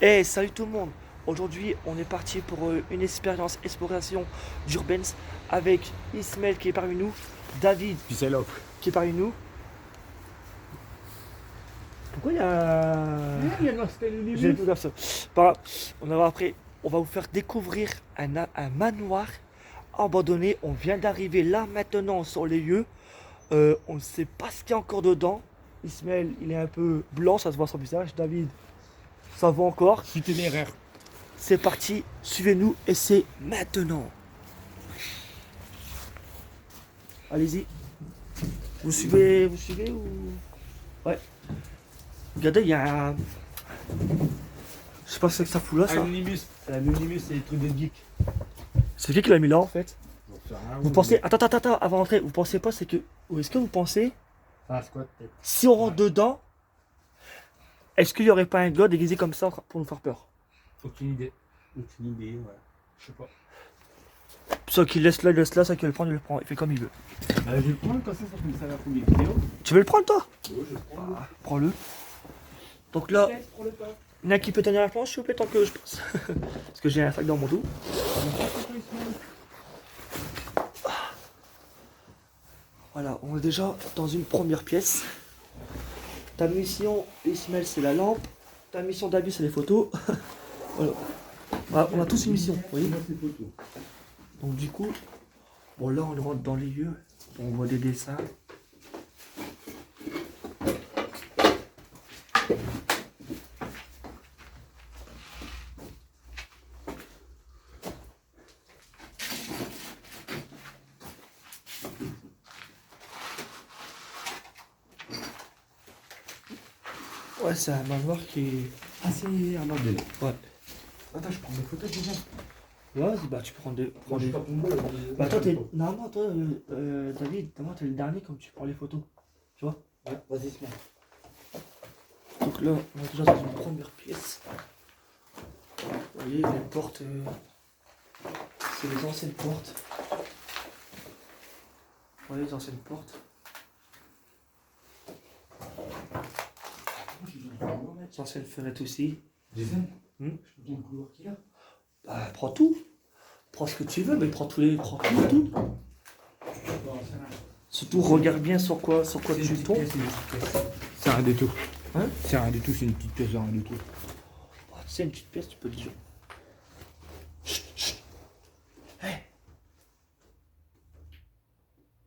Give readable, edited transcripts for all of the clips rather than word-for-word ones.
Hey, salut tout le monde! Aujourd'hui, on est parti pour une expérience exploration d'Urbens avec Ismaël qui est parmi nous, David Puis c'est l'offre. qui est parmi nous. Pourquoi il y a Il y a l'aspect J'ai lumineux. tout comme ça. Pas grave. On va après, on va vous faire découvrir un manoir abandonné. On vient d'arriver là maintenant sur les lieux. On ne sait pas ce qu'il y a encore dedans. Ismaël, il est un peu blanc, ça se voit sur son visage. David, ça va encore. Je suis téméraire. C'est parti, suivez-nous et c'est maintenant. Allez-y. Vous suivez ou... Ouais. Regardez, il y a un... Je sais pas ce que ça fout là, ça. Anonymous. Anonymous, c'est des trucs de geek. C'est qui l'a mis là, en fait? J'en sais rien, Vous pensez... Attends, avant d'entrer, vous pensez pas, c'est que... Ou est-ce que vous pensez, Ah, squat, peut-être. si on rentre dedans, est-ce qu'il y aurait pas un gars déguisé comme ça pour nous faire peur? Aucune idée. Aucune idée, ouais. Je sais pas. Ceux qui laisse là, il laisse là, ceux qui veut le prendre, il le prend. Il fait comme il veut. Je vais le prendre comme ça me servir pour mes vidéos. Tu veux le prendre, toi? Ouais, je vais le prendre. Prends-le. Donc là, Prends le pas. il y en a qui peut tenir la planche, s'il vous plaît, tant que je passe. Parce que j'ai un sac dans mon dos. Voilà, on est déjà dans une première pièce. Ta mission, Ismaël, c'est la lampe. Ta mission, David, c'est les photos. Voilà. Voilà, on a tous une mission, vous voyez. Donc du coup, bon là, on rentre dans les lieux. On voit des dessins. Ouais, c'est un manoir qui est... Assez abandonné. Ouais. Attends, je prends des photos déjà. Ouais, bah tu prends des... Moi, je suis pas pour moi. Bah toi, t'es... Normalement, toi, David, moi, t'es le dernier comme tu prends les photos. Tu vois? Ouais, vas-y, se met. Donc là, on est déjà dans une première pièce. Vous voyez, les portes... c'est les anciennes portes. Vous voyez les anciennes portes. Les anciennes fenêtres aussi. Jason, Hmm. je peux bien le couloir qu'il a. Bah, prends tout. Prends ce que tu veux, mais prends tous les... Prends tout. Surtout, regarde bien sur quoi tu tombes. C'est rien du tout. Hein? C'est rien du tout, c'est une petite pièce, rien du tout. Oh, tu sais, une petite pièce, tu peux dire. Chut, chut. Hey.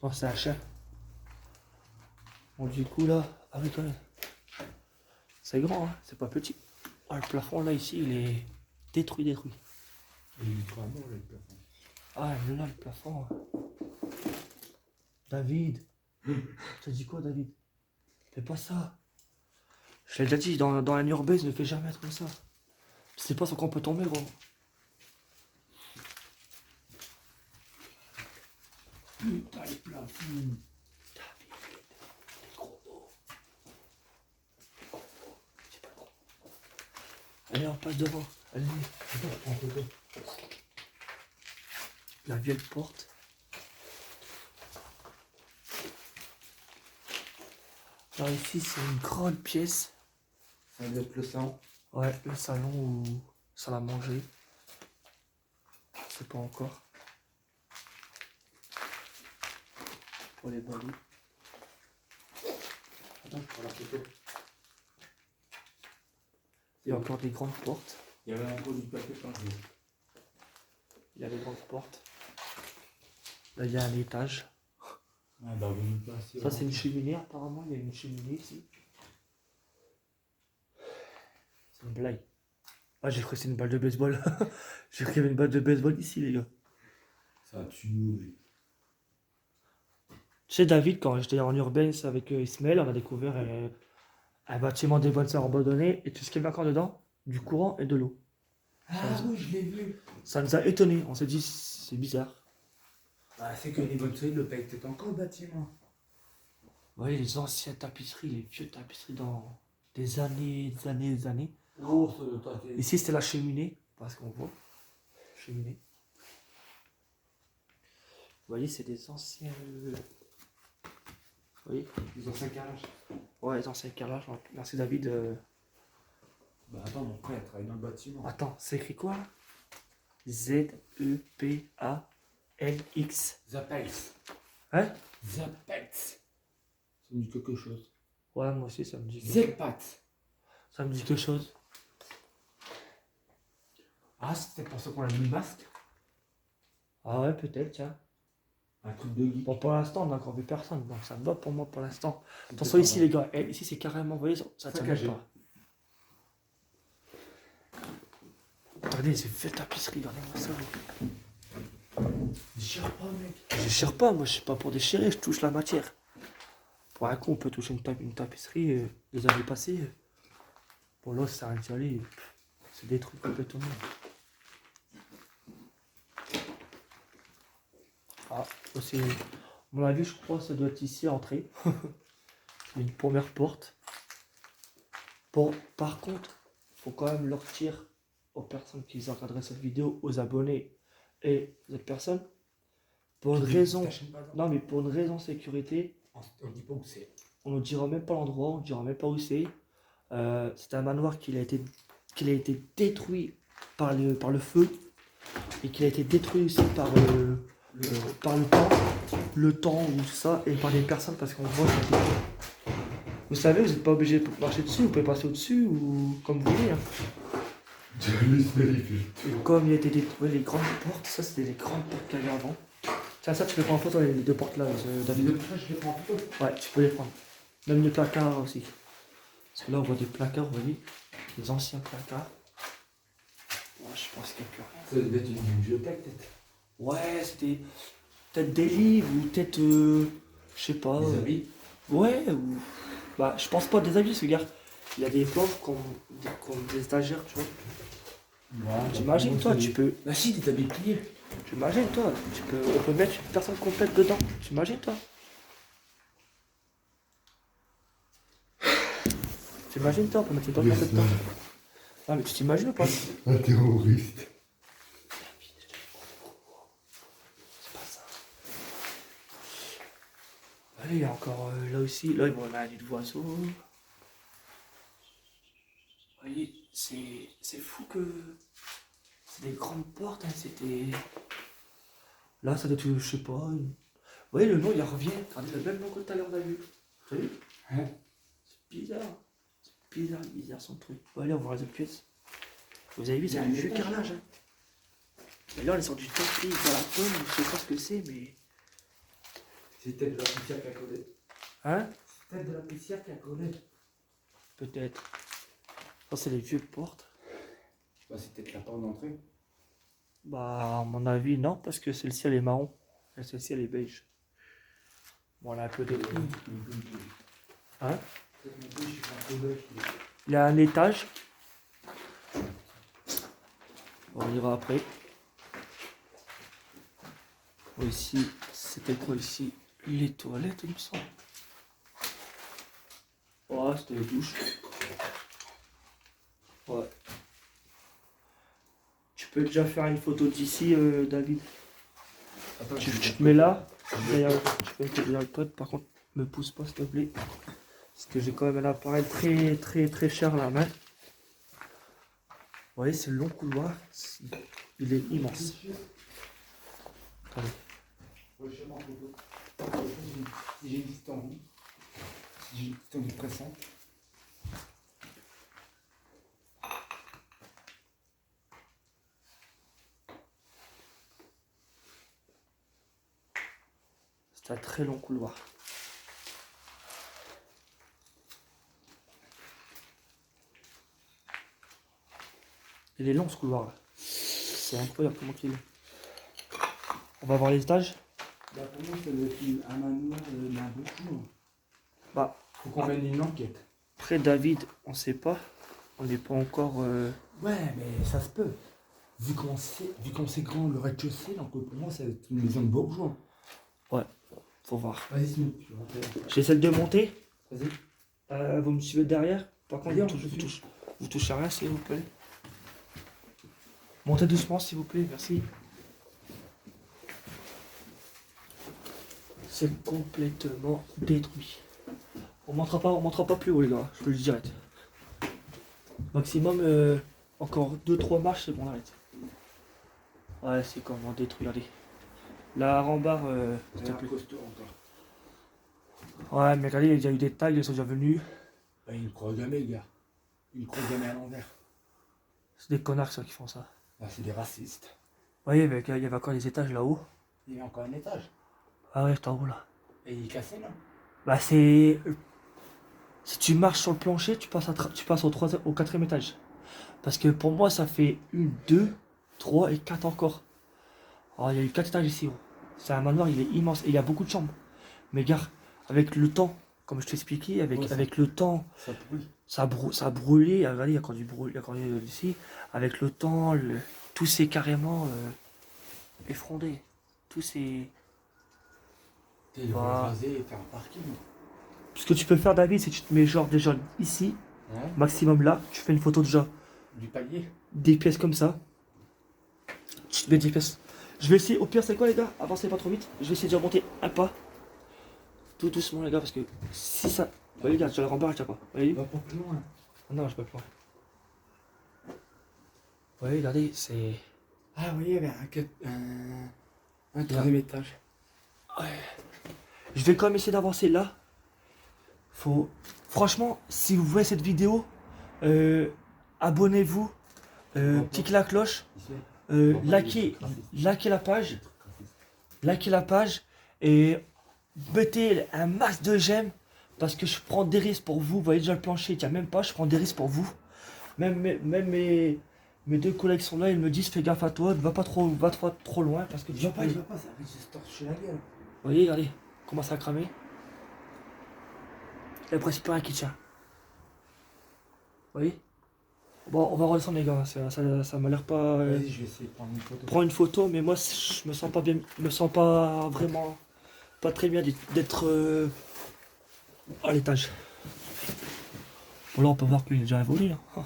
Non, c'est un chat. Bon, du coup, là, ah oui, quand même. C'est grand, hein, c'est pas petit. Ah, le plafond, là, ici, il est détruit. Il est vraiment là, le plafond. Ah, mais là, le plafond. David. Tu as dit quoi, David? Fais pas ça. Je l'ai déjà dit, dans la Nurbase, ne fais jamais comme ça. Tu sais pas sur quoi on peut tomber, gros. Putain, le plafond. Allez, on passe devant. Allez, Attends, je prends en photo. la vieille porte. Alors ici, c'est une grande pièce. Ça doit être le sang. Ouais, le salon où ça l'a mangé. C'est pas encore. Pour les balais. Attends, je prends la photo. Il y a encore des grandes portes. Il y avait encore du papier peint. Il y a des grandes portes. Là, il y a un étage. Ah bah vous nous passez. Ça, c'est une cheminée, apparemment. Il y a une cheminée ici. C'est une blague. Ah, j'ai cru que c'est une balle de baseball. J'ai cru qu'il y avait une balle de baseball ici, les gars. Ça tue nous. Tu sais, David, quand j'étais en Urbex avec Ismaël, on a découvert un bâtiment des bonnes sœurs abandonné. Et tout ce qu'il y avait encore dedans, du courant et de l'eau. Ah oui, je l'ai vu. Ça nous a étonnés. On s'est dit, c'est bizarre. Ah, c'est que les bonnes soirées, le paye était encore le bâtiment. Vous les anciennes tapisseries, les vieux tapisseries dans des années. Oh, ça doit être. Ici, c'était la cheminée, parce qu'on voit. Cheminée. Vous voyez, c'est des anciens... Vous voyez? Ils ont 5 carrelages. Ouais, les anciens carrelages. Merci David. Bah attends, mon frère travaille dans le bâtiment. Attends, c'est écrit quoi là? Z-E-P-A-L-X. Zapex. Hein? Zapex. Ça me dit quelque chose. Ouais, moi aussi ça me dit quelque chose. Zepat. Ça me dit quelque chose. Ah, c'était pour ça qu'on a mis le masque. Ah ouais, peut-être, tiens. Un truc de geek. Bon, pour l'instant, on n'a encore vu personne, donc ça me va pour moi pour l'instant. Attention ici, les gars. Ici, c'est carrément, vous voyez, ça tient même pas. Regardez, c'est fait tapisserie, regardez-moi ça. Déchire pas, mec. Je déchire pas, moi, je suis pas pour déchirer, je touche la matière. Pour un coup, on peut toucher une tapisserie les années passées. Pour l'os, ça a rien aller. C'est détruit complètement. Ah, c'est. À mon avis, je crois que ça doit être ici, entrée. Une première porte. Bon, par contre, faut quand même leur dire aux personnes qui regarderaient cette vidéo, aux abonnés et aux autres personnes, pour une raison, non mais pour une raison sécurité, On dit pas où c'est. on ne dira même pas l'endroit, on ne dira même pas où c'est. C'est un manoir qui a été détruit par le feu et qui a été détruit aussi par le temps ou ça, et par les personnes parce qu'on voit ça. Vous savez, vous n'êtes pas obligé de marcher dessus, vous pouvez passer au-dessus ou comme vous voulez. Hein. Et comme il a été détruit, les grandes portes, ça c'était les grandes portes qu'il y avait avant. Tiens, ça tu peux prendre en photo les deux portes là, David. Je les prends en photo. Ouais, tu peux les prendre. Même les placards aussi. Parce que là on voit des placards, vous voyez, des anciens placards. Ouais, je pense qu'il n'y a plus rien. Ça devait être une bibliothèque, peut-être. Ouais, c'était peut-être des livres ou peut-être, je sais pas. Des habits. Ouais, ou. Bah, je pense pas des habits, ce gars. Il y a des pauvres comme des stagiaires, tu vois. Ouais, T'imagines, toi, tu peux. Bah si, des habits pliés. T'imagines, toi, on peut mettre une personne complète dedans. T'imagines, toi. T'imagines, toi, on peut mettre une personne complète dedans. Ah, mais tu t'imagines ou pas? Un terroriste. C'est pas ça. Allez, il y a encore là aussi. Là, on a un nid de oiseau. Vous voyez, c'est fou que. C'est des grandes portes, hein, c'était. Là, ça doit être, je sais pas. Vous voyez, le nom, il revient. Regardez, le même nom que tout à l'heure, on a vu. Vous avez vu? Ouais. C'est bizarre. C'est bizarre son truc. Bon, allez, on va voir les autres pièces. Vous avez vu, c'est un vieux carrelage. Hein. Et là, on est sur du tapis dans la pomme, je sais pas ce que c'est, mais. C'est peut-être de la poussière qui a collé. Hein? C'est peut-être de la poussière qui a collé. Peut-être. Ça, c'est les vieux portes. Bah c'est peut-être la porte d'entrée. Bah, à mon avis, non, parce que celle-ci, elle est marron. Et celle-ci, elle est beige. Bon, on a un peu de. Hein? Il y a un étage. On ira après. Ici, c'était quoi ici? Les toilettes, il me semble. Ouais, c'était les douches. Ouais. Tu peux déjà faire une photo d'ici, David. Attends, Tu te mets là. D'ailleurs, tu peux mettre le code. Par contre, me pousse pas, s'il te plaît. Parce que j'ai quand même un appareil très cher à la main. Vous voyez, c'est le long couloir. Il est immense. Attendez. Si j'ai une petite envie. Si j'ai une petite envie pressante. C'est un très long couloir. Il est long ce couloir là. C'est incroyable comment il est. On va voir les étages. Bah pour moi ça doit être un manoir d'un beaucoup. Bah, Faut qu'on mène une enquête. après David, on sait pas. On n'est pas encore. Ouais mais ça se peut. Vu qu'on sait grand le rez-de-chaussée, donc pour moi c'est une maison de bourgeois. Ouais, faut voir. Vas-y Snoop, tu vas faire. J'essaie de monter. Vas-y. Vous me suivez derrière. Par contre, D'ailleurs, vous touchez à rien s'il vous plaît. Montez doucement s'il vous plaît, merci. C'est complètement détruit. On montera pas plus haut les gars, je vous le dis direct. Maximum, encore 2-3 marches, c'est bon, on arrête. Ouais, c'est comment détruit, regardez. La rambarde, s'il te C'est un plaît. costaud encore. Ouais, mais regardez, il y a déjà eu des tags, ils sont déjà venus. Bah, il ne croit jamais, le gars. Il ne croit jamais à l'envers. C'est des connards, ça, qui font ça. Bah, c'est des racistes. Vous voyez, il y avait encore des étages là-haut. Il y a encore un étage. Ah ouais, c'est en haut, là. Et il est cassé, non? Bah, c'est... Si tu marches sur le plancher, tu passes, tu passes au 4e étage. Parce que pour moi, ça fait 1, 2, 3 et 4 encore. Alors, il y a eu 4 étages ici. C'est un manoir, il est immense. Et il y a beaucoup de chambres. Mais gars, avec le temps, comme je t'expliquais, Ouais, avec le temps, ça brûle. ça a brûlé. Regardez, il y a encore du brûle, il y a encore ici. Avec le temps, tout s'est carrément effondré. Tout s'est... Il va Bah. raser et faire un parking. Ce que tu peux faire, David, c'est que tu te mets genre déjà ici, Ouais. maximum là. Tu fais une photo déjà Du palier. des pièces comme ça. Tu te mets des pièces. Je vais essayer, au pire, c'est quoi, les gars? Avancez pas trop vite. Je vais essayer de remonter un pas. Tout doucement, les gars, parce que si ça. Vous voyez, regarde, sur la rambarde, je pas. Vous voyez? Va pas plus loin. Non, je peux pas. Vous voyez, regardez, c'est. Ah oui, il y avait un troisième étage. Je vais quand même essayer d'avancer là. Faut. Franchement, si vous voyez cette vidéo, abonnez-vous, cliquez la cloche, likez la page. Likez la page et mettez un max de j'aime parce que je prends des risques pour vous. Vous voyez déjà le plancher, tiens même pas, je prends des risques pour vous. Même mes 2 collègues sont là, ils me disent fais gaffe à toi, va pas trop loin parce que Il tu va pas, peux- il va pas, ça risque de se torcher la gueule. Vous voyez, regardez, commence à cramer. Il n'y a presque plus rien qui tient. Vous voyez? Bon, on va redescendre les gars, ça m'a l'air pas... Vas-y, je vais essayer de prendre une photo. Prends une photo, mais moi je me sens pas bien, je me sens pas vraiment, pas très bien d'être à l'étage. Bon là on peut voir qu'il est déjà évolué. Hein. Ah.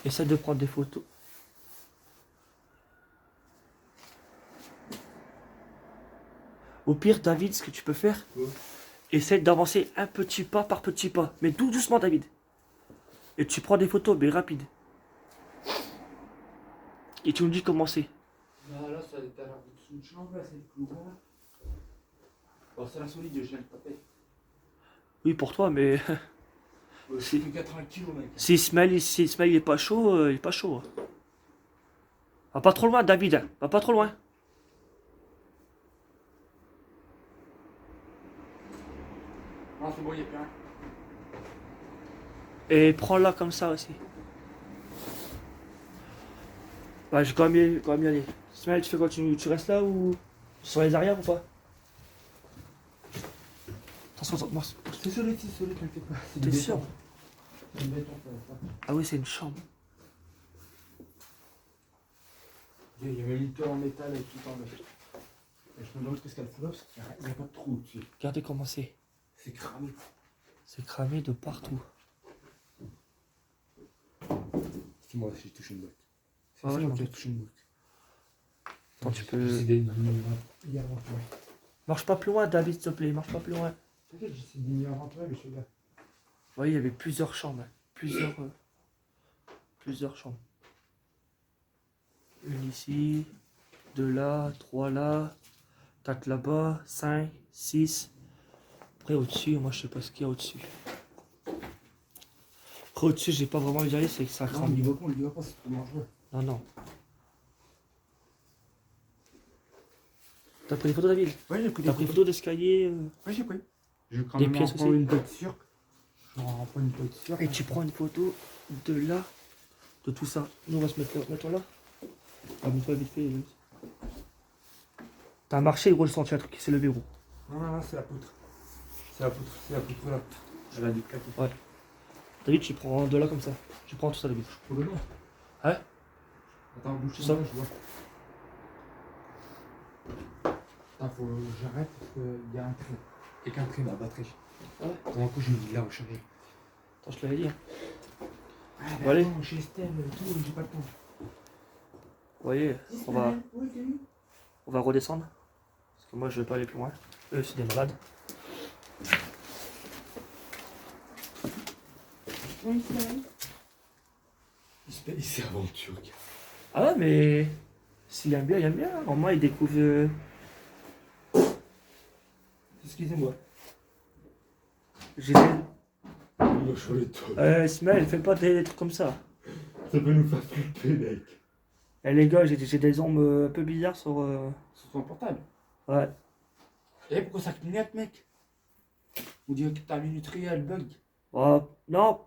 Essaie de prendre des photos. Au pire David, ce que tu peux faire, Ouais. essaie d'avancer un petit pas par petit pas, mais tout doucement David. Et tu prends des photos, mais rapide. Et tu me dis comment c'est. Là, ça a l'air au-dessus de chambre, là, c'est le couloir. Bon, c'est la solide, je viens de taper. Oui pour toi, mais Je suis plus 80 kilos, mec. si Ismaël il est pas chaud, il est pas chaud. Va pas trop loin David, hein. Va pas trop loin. Non, c'est bon, il n'y a plus rien. Et prends-la comme ça aussi. Ouais, je vais quand même y aller. Ismaël, tu fais quoi? Tu restes là ou sur les arrières ou pas? Attention, moi. C'est solide, t'inquiète pas. C'est T'es du sûr? béton. C'est du béton, ça. Ah oui, c'est une chambre. Il y avait une tour en métal et tout en métal. Et je me demande ce qu'elle fout là, parce qu'il n'y a pas de trou dessus. Regardez comment c'est. C'est cramé. C'est cramé de partout. C'est moi, j'ai touché une boîte. C'est Ah ouais, moi je qui ai m'en touché une boîte. Attends, tu peux. J'essaie d'être hier aventuré. Marche pas plus loin, David, s'il te plaît. Marche pas plus loin. T'inquiète, j'essaie d'être aventuré, mais je suis là. Vous voyez, il y avait plusieurs chambres. Plusieurs chambres. Une ici, 2 là, 3 là, 4 là-bas, 5, 6. Après au-dessus, moi je sais pas ce qu'il y a au-dessus. Après au-dessus, j'ai pas vraiment envie d'y aller, c'est que ça Non, crame. on y va pas, c'est trop dangereux. Non, non. T'as pris des photos, David? Ouais, j'ai pris T'as pris des photos d'escalier Ouais, j'ai pris. Je vais quand Des même pièces en prendre aussi. une boîte sûre. Je vais en prendre une boîte sûre. et tu prends une photo de là, de tout ça. Nous on va se mettre là. Mets-toi là. Ah, mets-toi vite fait. T'as marché, gros, le sentier, un truc qui s'est levé, gros. Non, c'est la poutre. C'est la poutre, c'est la poutre là. Je l'ai dit claquer. Ouais. David, tu prends de là comme ça. Tu prends tout ça, David. Pour le nom. Ouais. Attends, bouge Ça. ça, je vois. Attends, faut que j'arrête parce qu'il y a un trait. Quelqu'un traîne la batterie. Ouais. Dans un coup, j'ai dit là, recharger. Attends, je te l'avais dit. Hein. Ah, Bon, allez. attends, chez Estelle et tout, j'ai pas le temps. Vous voyez, on va redescendre. Parce que moi, je vais pas aller plus loin. Eux, c'est des malades. Il s'aventure, gars. Ah ouais, mais s'il aime bien, il aime bien. Au moins, il découvre. Excusez-moi. J'ai des... Il a changé de truc. Ismaël, fais pas des trucs comme ça. Ça peut nous faire flipper, mec. Eh les gars, j'ai des ombres un peu bizarres sur. Sur ton portable. Ouais. Et pourquoi ça clignote, mec? On dirait que ta minuterie, elle bug. Non,